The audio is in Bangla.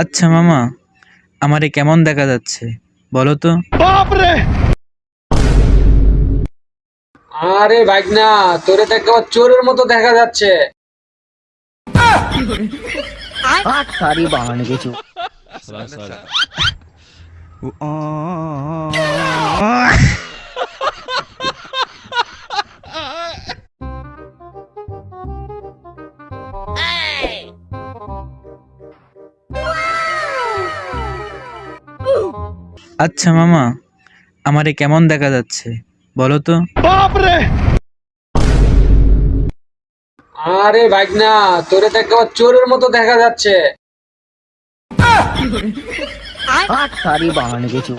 আচ্ছা মামা, আমারে কেমন দেখা যাচ্ছে বলো তো? আরে ভাগনা, তোরে তো একেবারে চোরের মতো দেখা যাচ্ছে। सारी बहाने के चू আচ্ছা মামা, আমারে কেমন দেখা যাচ্ছে বলো তো? আরে ভাগনা, তোরে তো একেবারে চোরের মতো দেখা যাচ্ছে। सारी बहाने के चू